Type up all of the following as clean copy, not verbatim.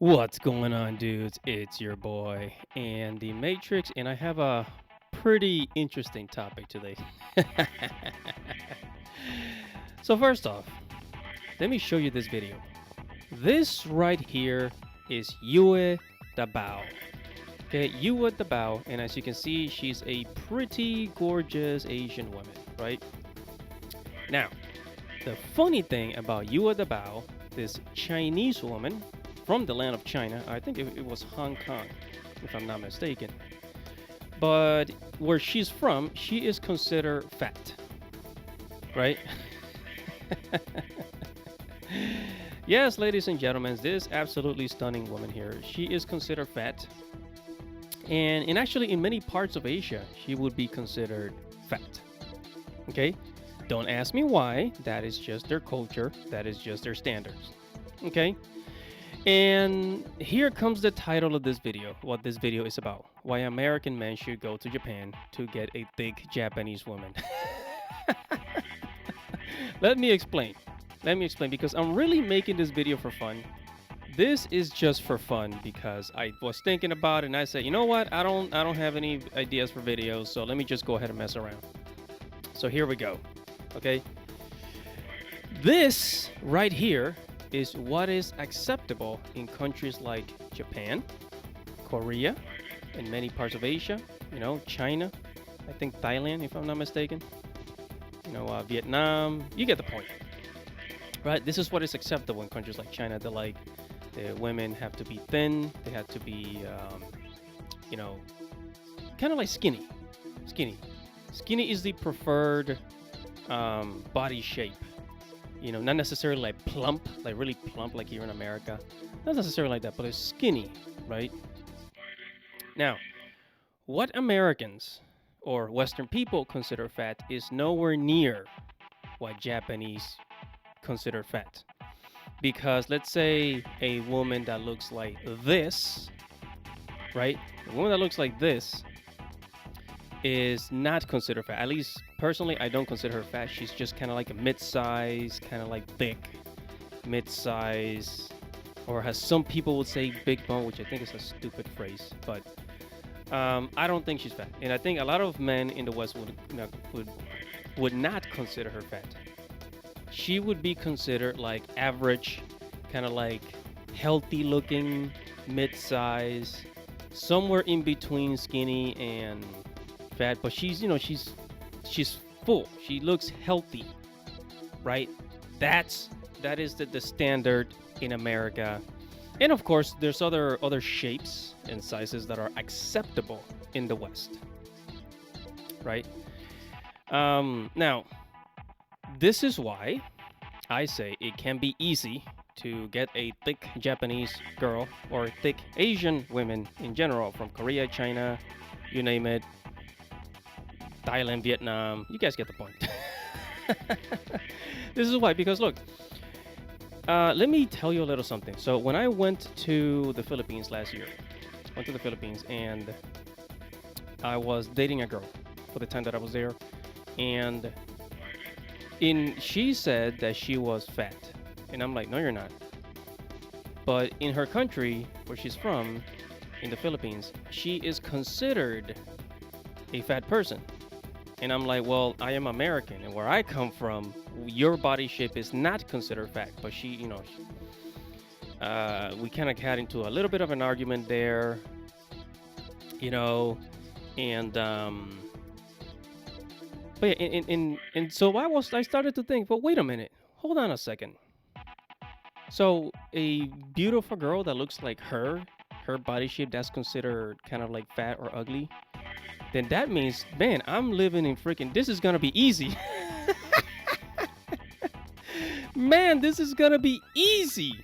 What's going on, dudes? It's your boy, and the Matrix, and I have a pretty interesting topic today. So, first off, let me show you this video. This right here is Yue Dabao. Okay, Yue Dabao, and as you can see, she's a pretty gorgeous Asian woman, right? Now, the funny thing about Yue Dabao, this Chinese woman from the land of China, I think it was Hong Kong, if I'm not mistaken. But where she's from, she is considered fat, right? Yes, ladies and gentlemen, this absolutely stunning woman here, she is considered fat. And actually, in many parts of Asia, she would be considered fat. Okay? Don't ask me why. That is just their culture. That is just their standards. Okay? And here comes the title of this video, what this video is about. Why American men should go to Japan to get a thick Japanese woman. Let me explain. Because I'm really making this video for fun. This is just for fun because I was thinking about it and I said, you know what? I don't have any ideas for videos, so let me just go ahead and mess around. So here we go. Okay? This right here is what is acceptable in countries like Japan, Korea, and many parts of Asia, China, I think Thailand, if I'm not mistaken, Vietnam, you get the point, right? This is what is acceptable in countries like China. The women have to be thin, they have to be, kind of like skinny. Skinny is the preferred body shape. Not necessarily like plump, like really plump like here in America. Not necessarily like that, but it's skinny, right? Now, what Americans or Western people consider fat is nowhere near what Japanese consider fat. Because let's say a woman that looks like this, right? A woman that looks like this is not considered fat. At least personally, I don't consider her fat. She's just kind of like a mid-size, kind of like thick, mid-size, or as some people would say, big bone, which I think is a stupid phrase. But I don't think she's fat, and I think a lot of men in the West would not consider her fat. She would be considered like average, kind of like healthy-looking, mid-size, somewhere in between skinny and fat, but she's full. She looks healthy, right? That is the standard in America. And of course, there's other shapes and sizes that are acceptable in the West, right? Now, this is why I say it can be easy to get a thick Japanese girl or thick Asian women in general from Korea, China, you name it, Thailand, Vietnam, you guys get the point. This is why, because look, let me tell you a little something. So when I went to the Philippines last year, and I was dating a girl for the time that I was there, and she said that she was fat, and I'm like, no, you're not. But in her country, where she's from, in the Philippines, she is considered a fat person. And I'm like, well, I am American, and where I come from, your body shape is not considered fat. But she, we kind of got into a little bit of an argument there, and but yeah, and so I started to think, but wait a minute, hold on a second. So a beautiful girl that looks like her body shape, that's considered kind of like fat or ugly, then that means, man, I'm living in this is gonna be easy. Man, this is gonna be easy.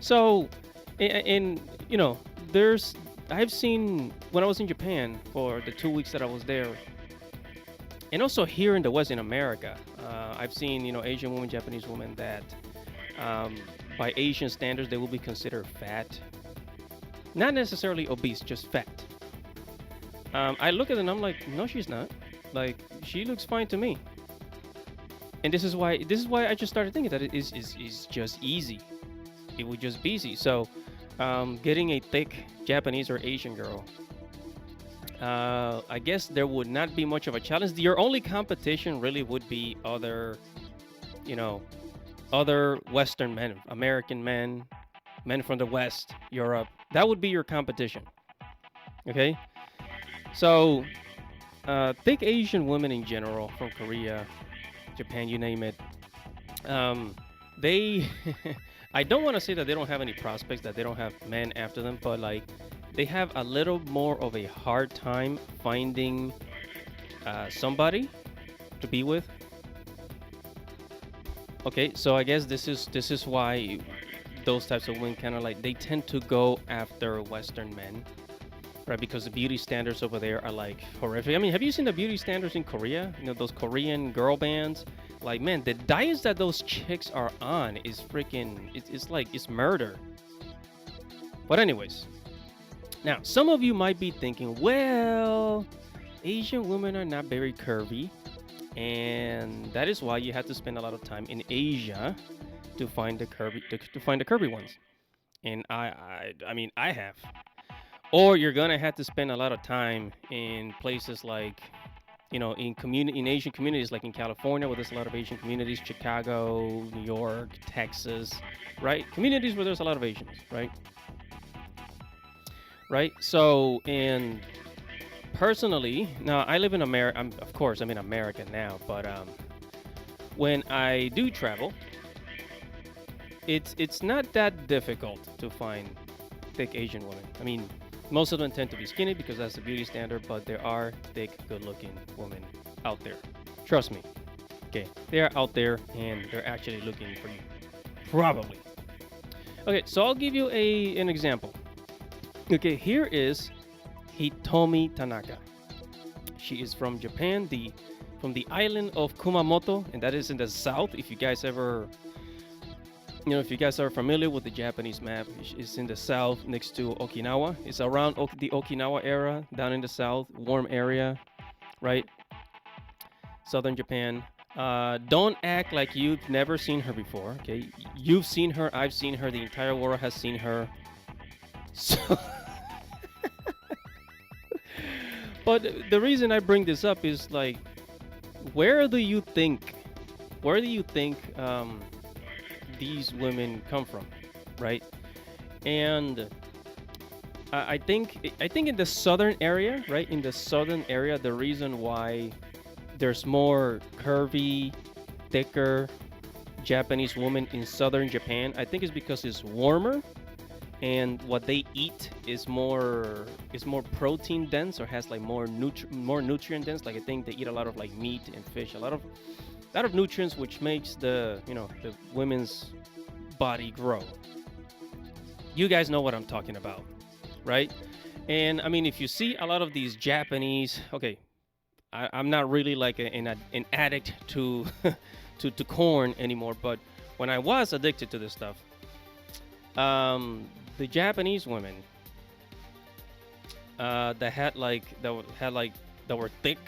So, and I've seen, when I was in Japan for the 2 weeks that I was there, and also here in the West, in America, I've seen, Asian women, Japanese women that, by Asian standards, they will be considered fat. Not necessarily obese, just fat. I look at it and I'm like, no, she's not. Like, she looks fine to me. And this is why I just started thinking that it is just easy. it would just be easy. So, getting a thick Japanese or Asian girl, I guess there would not be much of a challenge. Your only competition really would be other, you know, other Western men, American men, men from the West, Europe. That would be your competition. Okay, so thick Asian women in general, from Korea, Japan, you name it, they, I don't want to say that they don't have any prospects, that they don't have men after them, but like they have a little more of a hard time finding somebody to be with. Okay, so I guess this is why those types of women kind of like they tend to go after Western men, right? Because the beauty standards over there are like horrific. I mean, have you seen the beauty standards in Korea? You know, those Korean girl bands. Like, man, the diets that those chicks are on is freaking. It's like it's murder. But anyways, now some of you might be thinking, well, Asian women are not very curvy, and that is why you have to spend a lot of time in Asia to find the curvy ones. And I mean I have. Or you're gonna have to spend a lot of time in places like, in Asian communities, like in California, where there's a lot of Asian communities, Chicago, New York, Texas, right? Communities where there's a lot of Asians, right? Right. So, and personally, now I live in America. Of course, I'm in America now, but when I do travel, it's not that difficult to find thick Asian women. I mean, most of them tend to be skinny because that's the beauty standard, but there are thick, good-looking women out there. Trust me. Okay, they are out there and they're actually looking for you. Probably. Okay, so I'll give you an example. Okay, here is Hitomi Tanaka. She is from Japan, from the island of Kumamoto, and that is in the south. If you guys ever, if you guys are familiar with the Japanese map, it's in the south next to Okinawa. It's around the Okinawa area, down in the south, warm area, right? Southern Japan. Don't act like you've never seen her before, okay? You've seen her, I've seen her, the entire world has seen her. So, but the reason I bring this up is like, where do you think these women come from, right? And I think in the southern area, right? In the southern area, the reason why there's more curvy, thicker Japanese women in southern Japan, I think is because it's warmer, and what they eat is more protein dense, or has like more nutrient dense. Like I think they eat a lot of like meat and fish, a lot of nutrients, which makes the women's body grow. You guys know what I'm talking about, right? And I mean, if you see a lot of these Japanese, okay, I'm not really like an addict to to corn anymore, but when I was addicted to this stuff, the Japanese women that were thick,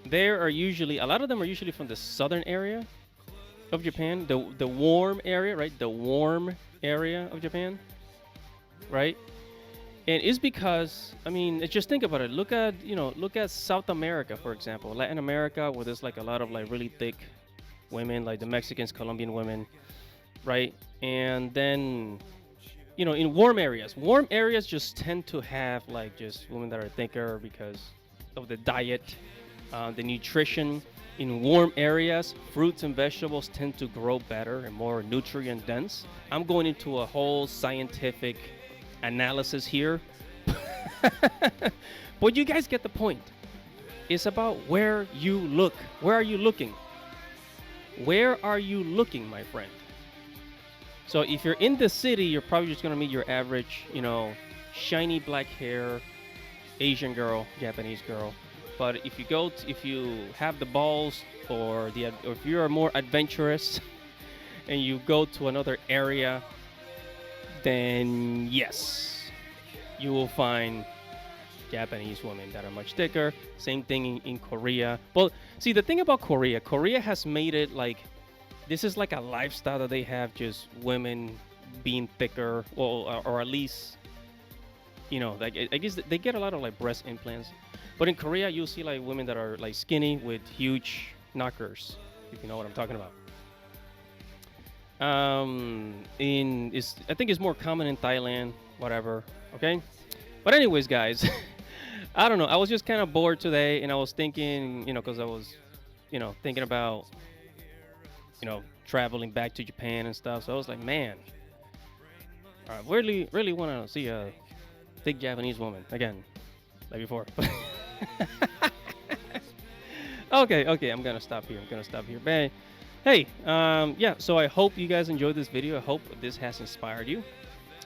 there are usually, a lot of them are usually from the southern area of Japan, the warm area, right? The warm area of Japan, right? And it's because, I mean, just think about it. Look at South America, for example, Latin America, where there's like a lot of like really thick women, like the Mexicans, Colombian women, right? And then, in warm areas just tend to have like just women that are thicker because of the diet, the nutrition. In warm areas, fruits and vegetables tend to grow better and more nutrient dense. I'm going into a whole scientific analysis here. But you guys get the point. It's about where you look. Where are you looking? Where are you looking, my friend? So if you're in the city, you're probably just going to meet your average, shiny black hair, Asian girl, Japanese girl. But if you have the balls, or if you are more adventurous and you go to another area, then yes, you will find Japanese women that are much thicker. Same thing in Korea. Well, see, the thing about Korea has made it like this is like a lifestyle that they have, just women being thicker, or at least, like I guess they get a lot of like breast implants. But in Korea, you'll see like women that are like skinny with huge knockers, if you know what I'm talking about. I think it's more common in Thailand, whatever. Okay, but anyways, guys, I don't know. I was just kind of bored today, and I was thinking, because I was, thinking about, traveling back to Japan and stuff. So I was like, man, I really, really want to see a thick Japanese woman again, like before. Okay, I'm gonna stop here. Bang. Hey, yeah. So I hope you guys enjoyed this video. I hope this has inspired you.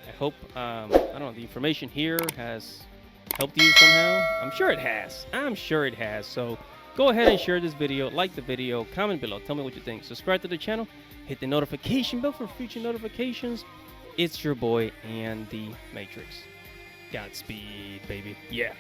I hope, I don't know, the information here has helped you somehow. I'm sure it has. So go ahead and share this video, like the video, comment below, tell me what you think. Subscribe to the channel, hit the notification bell for future notifications. It's your boy and the Matrix. Godspeed, baby. Yeah.